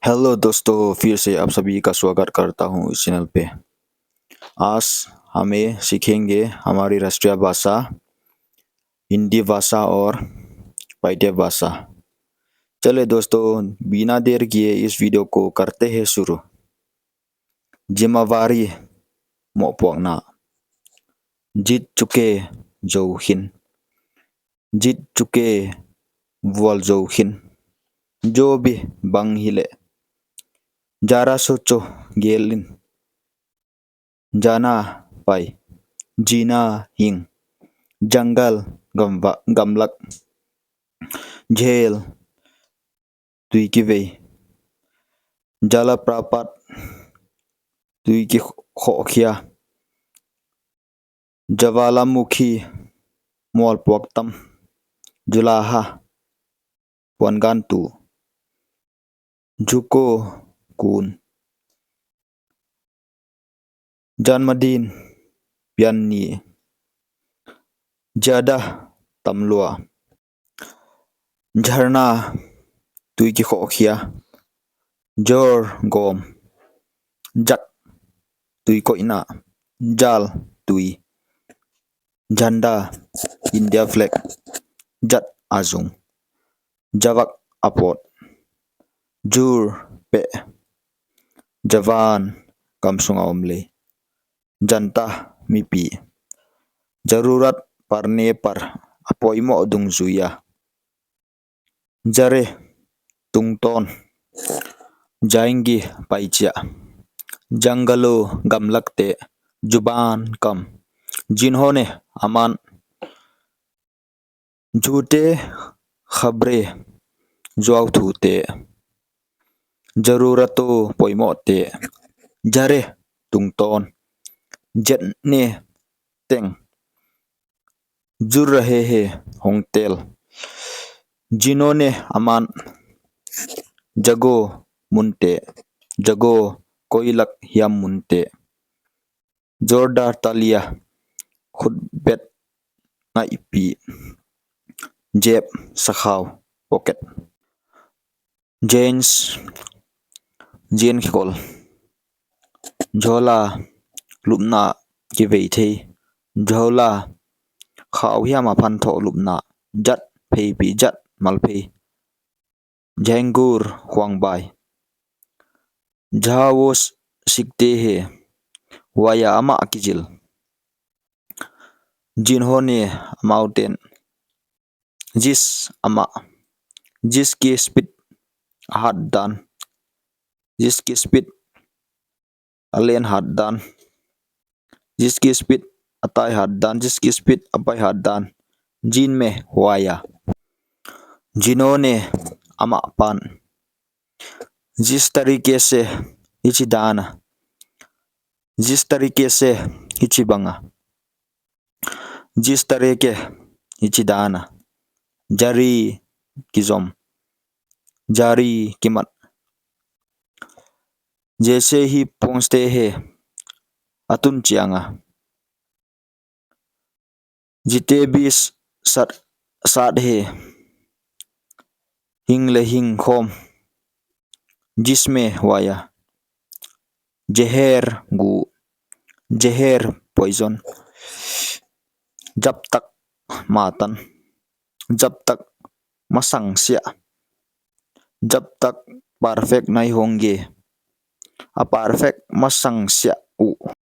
Hello दोस्तों, फिर से आप सभी का स्वागत करता हूँ इस चैनल पे। आज हमें सीखेंगे हमारी राष्ट्रीय भाषा, हिंदी भाषा और पाठ्य भाषा। चले दोस्तों, बिना देर किए इस वीडियो को करते हैं शुरू। जिम्मेवारी मोपोंगना जीत चुके जोहिन, जीत चुके वॉल जोहिन, जो भी बंग हिले जारा सोचो गेलिन जाना पाई जीना हिंग जंगल गमलक झेल तुई की वे जलप्रपात तुई की खोखिया ज्वालामुखी मोल पोक्तम जुलाहा पनगांतु जुको कून जन्मदिन पियानी ज्यादा तमलुआ झरना तुई की खोखिया जोर गोम जक तुई को इना जाल तुई झंडा इंडिया फ्लैग जट आजुंग जवक अपोट जूर पे जवान कमसुंगा उमले जनता मिपी जरूरत पड़ने पर अपोइमो दुंग जुया जरे तुंगतोन जाएंगी पाइचिया जंगलो गमलकते जुबान कम जिन्होंने अमान झूठे खबरें जुआव थूते जरूरतो पोइमोते जरे तुंगतोन जटने तेंग जुर रहे हैं होंगतेल जिन्होंने अमान जगो मुनते जगो कोइलक हियम मुनते जोरदार तालिया खुद बेट नाइपी जेब सखाव पॉकेट जेन्स जेन खिकोल झोला लुपना की वेथे झोला खाव हिया माफान थो लुपना जट फेपी जट मलफे झेंगुर हुआंगबाई झावोस सिकते है वाया अमा किजिल जिन्होंने माउंटेन जिस अमा जिसकी स्पीड हाथ दान जिसकी स्पीड अलेन हाथ दान जिसकी स्पीड अताई हाथ दान जिसकी स्पीड अपाई हाथ दान जिन में वाया जिन्होंने अमा पान जिस तरीके से इचिदाना जिस तरीके से इचिबंगा जिस तरीके इचिदाना जरी किजोम जारी किमत जैसे ही पहुंचते हैं अतुन चियांगा जिते भी साथ है हिंग ले हिंग खोम जिसमें वाया जहर गु जहर पॉइजन जब तक मातन जब तक मसंगसिया जब तक परफेक्ट नहीं होंगे परफेक्ट मसंगसिया